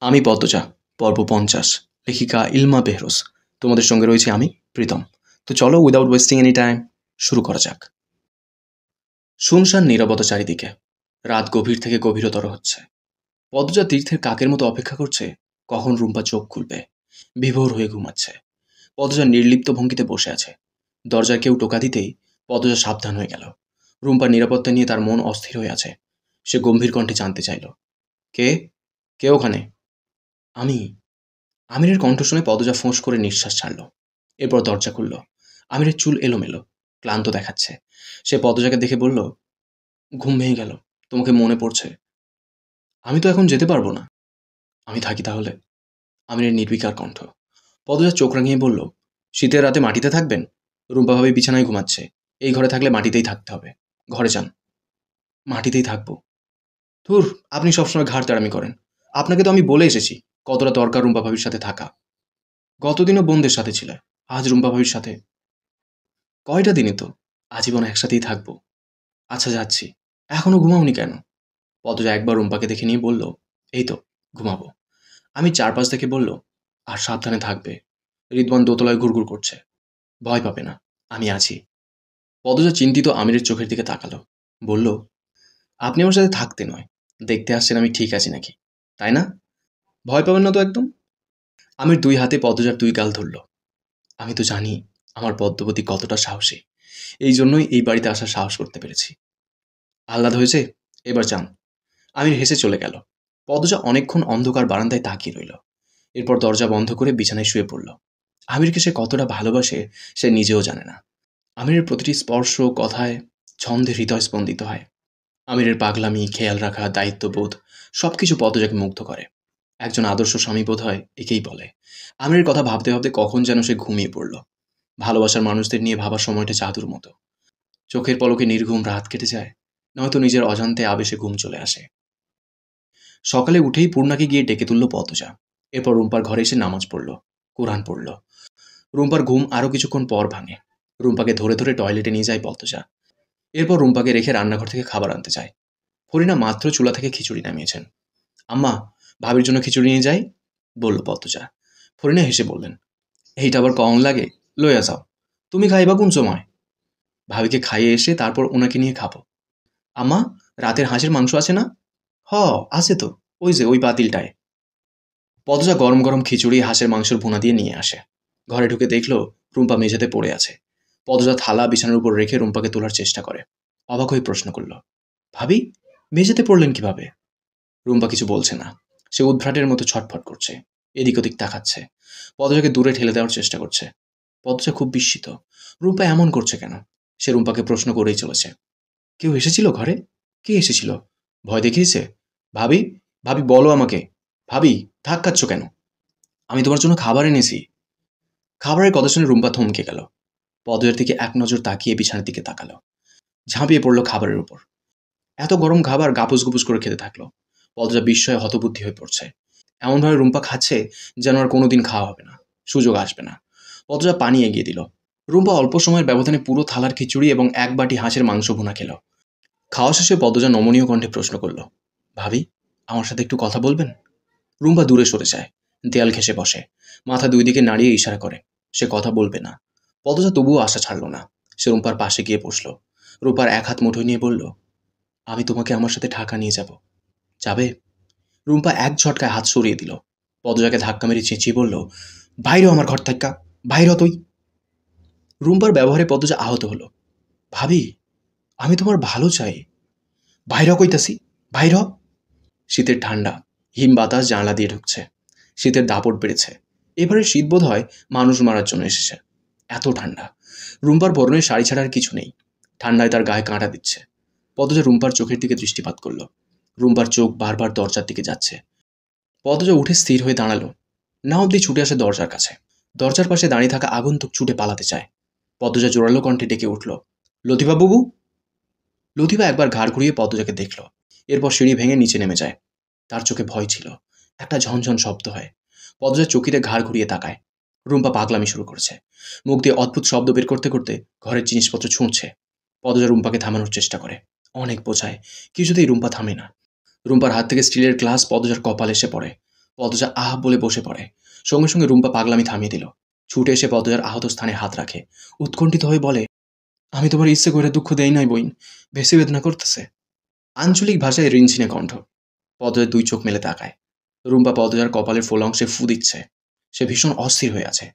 আমি পদ্মজা, পর্ব 50, লেখিকা ইলমা বেহরোজ। তোমাদের সঙ্গে রয়েছে আমি, প্রীতম। তো চলো উইদাউট ওয়েস্টিং এনি টাইম শুরু করা যাক। শুনশান নীরবতা চারিদিকে। রাত গভীর থেকে গভীরতর হচ্ছে। পদ্মজা তীর্থের কাকের মতো অপেক্ষা করছে কখন রুম্পা চোখ খুলবে। বিভোর হয়ে ঘুমাচ্ছে। পদ্মজা নির্লিপ্ত ভঙ্গিতে বসে আছে। দরজায় কেউ টোকা দিতেই পদ্মজা সাবধান হয়ে গেল। রুম্পার নিরাপত্তা নিয়ে তার মন অস্থির হয়ে আছে। সে গম্ভীর কণ্ঠে জানতে চাইল, কে কে ওখানে? আমি। আমিরের কণ্ঠ শুনে পদজা ফোঁস করে নিঃশ্বাস ছাড়ল। এরপর দরজা খুলল। আমিরের চুল এলোমেলো, ক্লান্ত দেখাচ্ছে। সে পদজাকে দেখে বলল, ঘুম ভেঙে গেল, তোমাকে মনে পড়ছে। আমি তো এখন যেতে পারবো না। আমি থাকি তাহলে? আমিরের নির্বিকার কণ্ঠ। পদজা চোখ রাঙিয়ে বলল, শীতের রাতে মাটিতে থাকবেন? রুম্পা ভাবি বিছানায় ঘুমাচ্ছে। এই ঘরে থাকলে মাটিতেই থাকতে হবে। ঘরে যান। মাটিতেই থাকবো? ধুর, আপনি সবসময় ঘাড় তেড়ামি করেন। আপনাকে তো আমি বলে এসেছি কতটা দরকার রুম্পা ভাবির সাথে থাকা। গতদিনও বোনদের সাথে ছিলে, আজ রুম্পা ভাবির সাথে। কয়টা দিনই তো, আজীবন একসাথেই থাকবো। আচ্ছা যাচ্ছি। এখনো ঘুমাওনি কেন? পদজা একবার রুম্পাকে দেখে নিয়ে বলল, এই তো ঘুমাবো। আমি চারপাশ দেখে বলল, আর সাবধানে থাকবে। রিদওয়ান দোতলায় ঘুরঘুর করছে। ভয় পাবে না, আমি আছি। পদজা চিন্তিত আমিরের চোখের দিকে তাকালো। বলল, আপনি আমার সাথে থাকতে নয়, দেখতে আসছেন আমি ঠিক আছি নাকি, তাই না? ভয় পাবেন না তো একদম? আমির দুই হাতে পদজার দুই গাল ধরল। আমি তো জানি আমার পদ্মবতী কতটা সাহসী। এই জন্যই এই বাড়িতে আসার সাহস করতে পেরেছি। আহ্লাদ হয়েছে? এবার যান। আমির হেসে চলে গেল। পদজা অনেকক্ষণ অন্ধকার বারান্দায় তাকিয়ে রইল। এরপর দরজা বন্ধ করে বিছানায় শুয়ে পড়ল। আমিরকে সে কতটা ভালোবাসে সে নিজেও জানে না। আমিরের প্রতিটি স্পর্শ, কথায়, ছন্দে হৃদয় স্পন্দিত হয়। আমিরের পাগলামি, খেয়াল রাখা, দায়িত্ববোধ সবকিছু পদজাকে মুগ্ধ করে। একজন আদর্শ স্বামী বোধ হয় একেই বলে। আমিরের কথা ভাবতে ভাবতে কখন যেন সে ঘুমিয়ে পড়ল। ভালোবাসার মানুষদের নিয়ে ভাবার সময়টা জাদুর মতো। চোখের পলকে নির্ঘুম রাত কেটে যায়, নয়তো নিজের অজান্তে আবেশে ঘুম চলে আসে। সকালে উঠেই পূর্ণাকে গিয়ে ডেকে তুলল পদজা। এরপর রুম্পার ঘরে এসে নামাজ পড়ল, কোরআন পড়ল। রুম্পার ঘুম আরও কিছুক্ষণ পর ভাঙে। রুম্পাকে ধরে ধরে টয়লেটে নিয়ে যায় পদজা। এরপর রুম্পাকে রেখে রান্নাঘর থেকে খাবার আনতে যায়। ফরিনা মাত্র চুলা থেকে খিচুড়ি নামিয়েছেন। আম্মা, ভাবির জন্য খিচুড়ি নিয়ে যাই, বলল পদজা। ফরিনা হেসে বললেন, এইটা আবার কম লাগে, লইয়া যাও। তুমি খাইবা কোন সময়? ভাবিকে খাইয়ে এসে তারপর ওনাকে নিয়ে খাবো। আম্মা, রাতের হাঁসের মাংস আছে না? হ, আছে তো, ওই যে ওই পাতিলটায়। পদজা গরম গরম খিচুড়ি হাঁসের মাংসের ভুনা দিয়ে নিয়ে আসে। ঘরে ঢুকে দেখলো রুম্পা মেঝেতে পড়ে আছে। পদজা থালা বিছানার উপর রেখে রুম্পাকে তোলার চেষ্টা করে। অবাক হয়ে প্রশ্ন করল, ভাবি, মেঝেতে পড়লেন কিভাবে? রুম্পা কিছু বলছে না। সে উদ্ভ্রাটের মতো ছটফট করছে, এদিক ওদিক তাকাচ্ছে। পদজাকে দূরে ঠেলে দেওয়ার চেষ্টা করছে। পদজা খুব বিস্মিত। রুম্পা এমন করছে কেন? সে রুম্পাকে প্রশ্ন করেই চলেছে। কেউ এসেছিল ঘরে? কে এসেছিল? ভয় দেখিয়েছে? ভাবি, ভাবি বলো আমাকে। ভাবি, ধাক খাচ্ছ কেন? আমি তোমার জন্য খাবার এনেছি। খাবারের কথা শুনে রুম্পা থমকে গেল। পদজার দিকে এক নজর তাকিয়ে বিছানার দিকে তাকালো। ঝাঁপিয়ে পড়লো খাবারের উপর। এত গরম খাবার গাপুস গুপুস করে খেতে থাকলো। পদজা বিস্ময়ে হতবুদ্ধি হয়ে পড়ছে। এমনভাবে রুম্পা খাচ্ছে যেন আর কোনোদিন খাওয়া হবে না, সুযোগ আসবে না। পদজা পানি এগিয়ে দিল। রুম্পা অল্প সময়ের ব্যবধানে পুরো থালার খিচুড়ি এবং এক বাটি হাঁসের মাংস ভুনা খেল। খাওয়া শেষে পদজা নমনীয় কণ্ঠে প্রশ্ন করল, ভাবি, আমার সাথে একটু কথা বলবেন? রুম্পা দূরে সরে যায়, দেয়াল ঘেঁষে বসে, মাথা দুই দিকে নাড়িয়ে ইশারা করে সে কথা বলবে না। পদজা তবুও আশা ছাড়ল না। সে রুম্পার পাশে গিয়ে বসল। রুম্পার এক হাত মুঠোয় নিয়ে বলল, আমি তোমাকে আমার সাথে ঢাকা নিয়ে যাব, যাবে? রুম্পা এক ঝটকায় হাত সরিয়ে দিল। পদজাকে ধাক্কা মেরে চেঁচিয়ে বলল, বাইরেও আমার ঘর থাক্কা, বাইর হ তুই। রুম্পার ব্যবহারে পদজা আহত হলো। ভাবি, আমি তোমার ভালো চাই। বাইর হ কইতাছি, বাইর হ। শীতের ঠান্ডা, হিম বাতাস জানলা দিয়ে ঢুকছে। শীতের দাপট বেড়েছে। এবারে শীত বোধ হয় মানুষ মারার জন্য এসেছে, এত ঠান্ডা। রুম্পার পরনের শাড়ি ছাড়ার কিছু নেই। ঠান্ডায় তার গায়ে কাঁটা দিচ্ছে। পদজা রুম্পার চোখের দিকে দৃষ্টিপাত করল। রুম্পার চোখ বারবার দরজার দিকে যাচ্ছে। পদজা উঠে স্থির হয়ে দাঁড়ালো। না অবধি ছুটে আসে দরজার কাছে। দরজার পাশে দাঁড়িয়ে থাকা আগন্তুক ছুটে পালাতে চায়। পদজা জোরালো কণ্ঠে ডেকে উঠল, লতিফা বাবু। লতিফা একবার ঘাড় ঘুরিয়ে পদজাকে দেখল। এরপর সিঁড়ি ভেঙে নিচে নেমে যায়। তার চোখে ভয় ছিল। একটা ঝনঝন শব্দ হয়। পদজা চকিতে ঘাড় ঘুরিয়ে তাকায়। রুম্পা পাগলামি শুরু করেছে। মুখ দিয়ে অদ্ভুত শব্দ বের করতে করতে ঘরের জিনিসপত্র ছুঁড়ছে। পদজা রুম্পাকে থামানোর চেষ্টা করে, অনেক বোঝায়, কিছুতেই রুম্পা থামে না। রুম্পার হাত থেকে স্টিলের গ্লাস পদজার কপালে এসে পড়ে। পদজা আহ বলে বসে পড়ে। সঙ্গে সঙ্গে রুম্পা পাগলামি থামিয়ে দিল। ছুটে এসে পদজার আহত স্থানে হাত রাখে। উৎকণ্ঠিত হয়ে বলে, আমি তোমার ইচ্ছে করে দুঃখ দেই নাই বইন, বেশি বেদনা করতেছে। আঞ্চলিক ভাষায় রিনছিনে কণ্ঠ। পদজার 2 চোখ মেলে তাকায়। রুম্পা পদজার কপালের ফোলা অংশে ফু দিচ্ছে। সে ভীষণ অস্থির হয়ে আছে।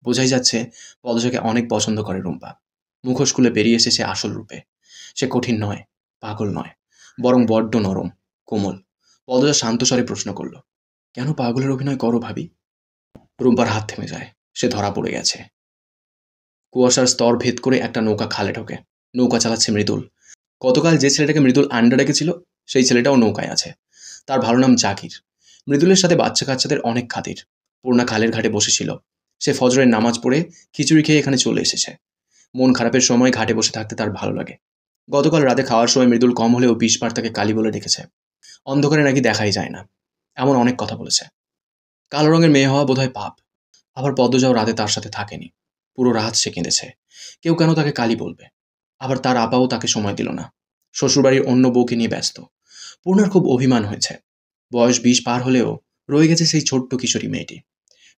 বোঝাই যাচ্ছে পদজাকে অনেক পছন্দ করে রুম্পা। মুখোশ খুলে বেরিয়ে এসেছে আসল রূপে। সে কঠিন নয়, পাগল নয়, বরং বড্ড নরম, কোমল। পদজা শান্ত স্বরে প্রশ্ন করল, কেন পাগলের অভিনয় করো ভাবি? রুম্পার হাত থেমে যায়। সে ধরা পড়ে গেছে। কুয়াশার স্তর ভেদ করে একটা নৌকা খালে ঢোকে। নৌকা চালাচ্ছে মৃদুল। গতকাল যে ছেলেটাকে মৃদুল আন্ডা ডেকেছিল সেই ছেলেটাও নৌকায় আছে। তার ভালো নাম জাকির। মৃদুলের সাথে বাচ্চা কাচ্চাদের অনেক খাতির। পূর্ণা খালের ঘাটে বসেছিল। সে ফজরের নামাজ পড়ে খিচুড়ি খেয়ে এখানে চলে এসেছে। মন খারাপের সময় ঘাটে বসে থাকতে তার ভালো লাগে। গতকাল রাতে খাওয়ার সময় মৃদুল কম হলেও 20 বার তাকে কালী বলে ডেকেছে। অন্ধকারে নাকি দেখাই যায় না, এমন অনেক কথা বলেছে। কালো রঙের মেয়ে হওয়া বোধহয় পাপ। আবার পদ্মজাও রাতে তার সাথে থাকেনি। পুরো রাত সে কেঁদেছে। কেউ কেন তাকে কালী বলবে? আবার তার আপাও তাকে সময় দিল না। শ্বশুরবাড়ির অন্য বউকে নিয়ে ব্যস্ত। পূর্ণার খুব অভিমান হয়েছে। বয়স 20 পার হলেও রয়ে গেছে সেই ছোট্ট কিশোরী মেয়েটি।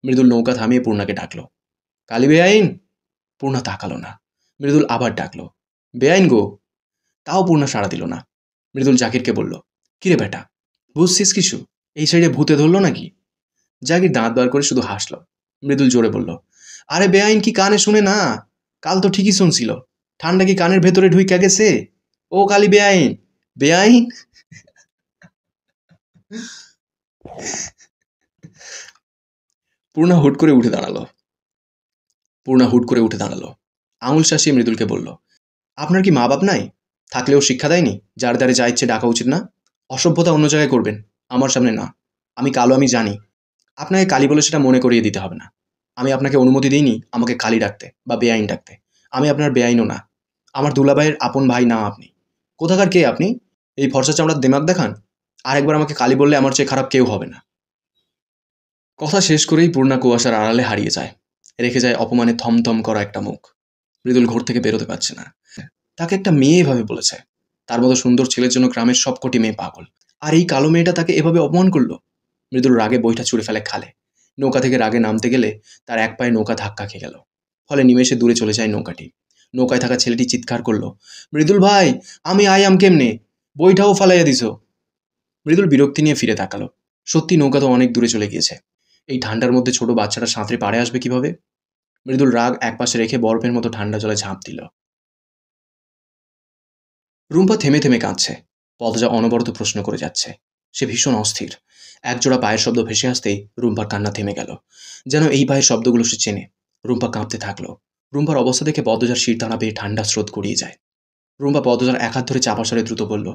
মৃদুল নৌকা থামিয়ে পূর্ণাকে ডাকলো, কালী বেআইন। পূর্ণা তাকালো না। মৃদুল আবার ডাকলো, বেআইন গো। তাও পূর্ণা সাড়া দিল না। মৃদুল জাকিরকে বলল, কিরে বেটা, বুঝছিস কিছু? এই সাইডে ভূতে ধরলো নাকি? জাকির দাঁত বার করে শুধু হাসল। মৃদুল জোরে বলল, আরে বেআইন কি কানে শুনে না? কাল তো ঠিকই শুনছিল। ঠান্ডা কি কানের ভেতরে ঢুইকা গেছে? ও কালী বেআইন, বেআইন। পূর্ণা হুট করে উঠে দাঁড়ালো। আঙুল শাসিয়ে মৃদুলকে বলল, আপনার কি মা বাপ নাই? থাকলেও শিক্ষা দেয়নি যার দ্বারে যা ইচ্ছে ডাকা উচিত না? অসভ্যতা অন্য জায়গায় করবেন, আমার সামনে না। আমি কালো, আমি জানি। আপনাকে কালী বলে সেটা মনে করিয়ে দিতে হবে না। আমি আপনাকে অনুমতি দিইনি আমাকে কালী ডাকতে বা বেআইন ডাকতে। আমি আপনার বেআইনও না। আমার দুলাভাইয়ের আপন ভাই না আপনি। কোথাকার কে আপনি? এই ফর্সা চামড়ার দেমাগ দেখান। আরেকবার আমাকে কালী বললে আমার চেয়ে খারাপ কেউ হবে না। কথা শেষ করেই পূর্ণা কুয়াশার আড়ালে হারিয়ে যায়। রেখে যায় অপমানে থমথম করা একটা মুখ। মৃদুল ঘর থেকে বেরোতে পারছে না। তাকে একটা মেয়ে এভাবে বলেছে। তার মতো সুন্দর ছেলের জন্য গ্রামের সবকটি মেয়ে পাগল। আর এই কালো মেয়েটা তাকে এভাবে অপমান করলো। মৃদুল রাগে বইটা ছুঁড়ে ফেলে খালে। নৌকা থেকে রাগে নামতে গেলে তার এক পায়ে নৌকা ধাক্কা খেয়ে গেল। ফলে নিমেষে দূরে চলে যায় নৌকাটি। নৌকায় থাকা ছেলেটি চিৎকার করলো, মৃদুল ভাই, আমি আয়াম কেমনে? বইটাও ফালাইয়া দিছ। মৃদুল বিরক্তি নিয়ে ফিরে তাকালো। সত্যি নৌকা তো অনেক দূরে চলে গিয়েছে। এই ঠান্ডার মধ্যে ছোট বাচ্চাটা সাঁতরে পাড়ে আসবে কিভাবে? মৃদুল রাগ একপাশে রেখে বরফের মতো ঠান্ডা জলে ঝাঁপ দিল। রুম্পা থেমে থেমে কাঁদছে। পদজা অনবরত প্রশ্ন করে যাচ্ছে। সে ভীষণ অস্থির। একজোড়া পায়ের শব্দ ভেসে আসতেই রুম্পার কান্না থেমে গেল। যেন এই পায়ের শব্দগুলো সে চেনে। রুম্পা কাঁপতে থাকলো। রুম্পার অবস্থা দেখে পদজার শির দাঁড়া পেয়ে ঠান্ডা স্রোত গড়িয়ে যায়। রুম্পা পদজার এক হাত ধরে চাপা স্বরে দ্রুত বলল,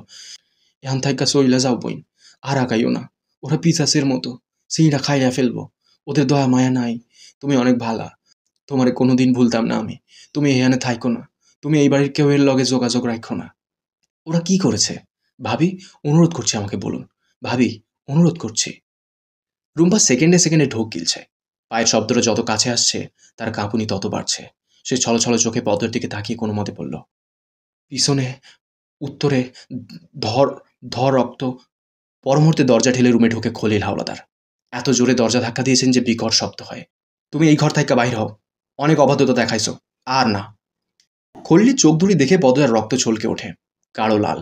এখান থাইকা চইলা যাও বইন, আর আগাইও না। ওরা পিচাসের মতো, সিঁড়া খাইয়া ফেলবো। ওদের দয়া মায়া নাই। তুমি অনেক ভালা। তোমারে কোনোদিন ভুলতাম না আমি। তুমি এখানে থাইকো না। তুমি এই বাড়ির কেউ এর লগে যোগাযোগ রাখো না। ওরা কি করেছে? ভাবি, অনুরোধ করছি আমাকে বলুন। ভাবি, অনুরোধ করছি। রুম্পা সেকেন্ডে সেকেন্ডে ঢোক গিলছে। পায়ের শব্দটা যত কাছে আসছে তার কাঁপুনি তত বাড়ছে। সে ছলছল চোখে পদ্মের দিকে তাকিয়ে কোনো মতে বলল, পিছনে, উত্তরে, ধর ধর রক্ত। পর মুহূর্তে দরজা ঠেলে রুমে ঢুকে খলিল হাওলাদার। এত জোরে দরজা ধাক্কা দিয়েছেন যে বিকট শব্দ হয়। তুমি এই ঘর থাইকা বাইর হও। অনেক অবাধ্যতা দেখাইছো। আর না। খলিলের চোখ ধুলি দেখে পদ্মার রক্ত ছলকে ওঠে, গাঢ় লাল।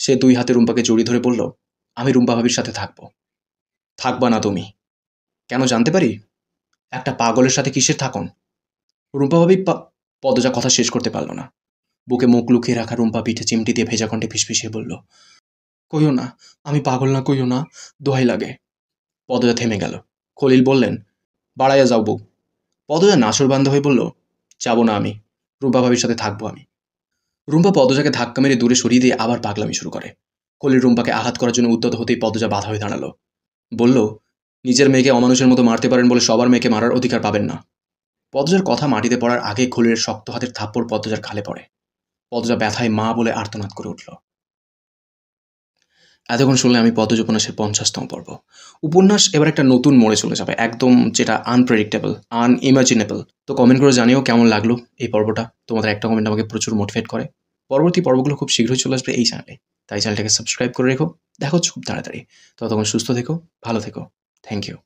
সে 2 হাতে রুম্পাকে জড়িয়ে ধরে বলল, আমি রুম্পা ভাবির সাথে থাকবো। থাকবা না তুমি? কেন জানতে পারি? একটা পাগলের সাথে কিসের থাকুন? রুম্পা ভাবি পদজা কথা শেষ করতে পারল না। বুকে মুখ লুকিয়ে রাখা রুম্পা পিঠে চিমটি দিয়ে ভেজা কণ্ঠে ফিসফিসিয়ে বলল, কইও না, আমি পাগল না, কইও না, দোহাই লাগে। পদজা থেমে গেল। খলিল বললেন, বাড়াইয়া যাও বউ। পদজা নাসরবান্ধ হয়ে বলল, যাবো না আমি। রুম্পা ভাবির সাথে থাকবো আমি। রুম্পা পদজাকে ধাক্কা মেরে দূরে সরিয়ে দিয়ে আবার পাগলামি শুরু করে। খলিল রুম্পাকে আঘাত করার জন্য উদ্যত হতেই পদজা বাধা হয়ে দাঁড়ালো। বলল, নিজের মেয়েকে অমানুষের মতো মারতে পারেন বলে সবার মেয়েকে মারার অধিকার পাবেন না। পদজার কথা মাটিতে পড়ার আগে খলিলের শক্ত হাতের থাপ্পড় পদজার খালে পড়ে। পদজা ব্যথায় মা বলে আর্তনাদ করে উঠল। এতক্ষণ শুনলে আমি পদজ উপন্যাসের 50তম পর্ব। উপন্যাস এবার একটা নতুন মোড়ে চলে যাবে, একদম যেটা আনপ্রেডিক্টেবল, আনইমাজিনেবল। তো কমেন্ট করে জানিও কেমন লাগলো এই পর্বটা। তোমাদের একটা কমেন্ট আমাকে প্রচুর মোটিভেট করে। পরবর্তী পর্বগুলো খুব শীঘ্রই চলে আসবে এই চ্যানেলে, তাই চ্যানেলটাকে সাবস্ক্রাইব করে রেখো। দেখো খুব তাড়াতাড়ি। ততক্ষণ সুস্থ থেকো, ভালো থেকো। Thank you.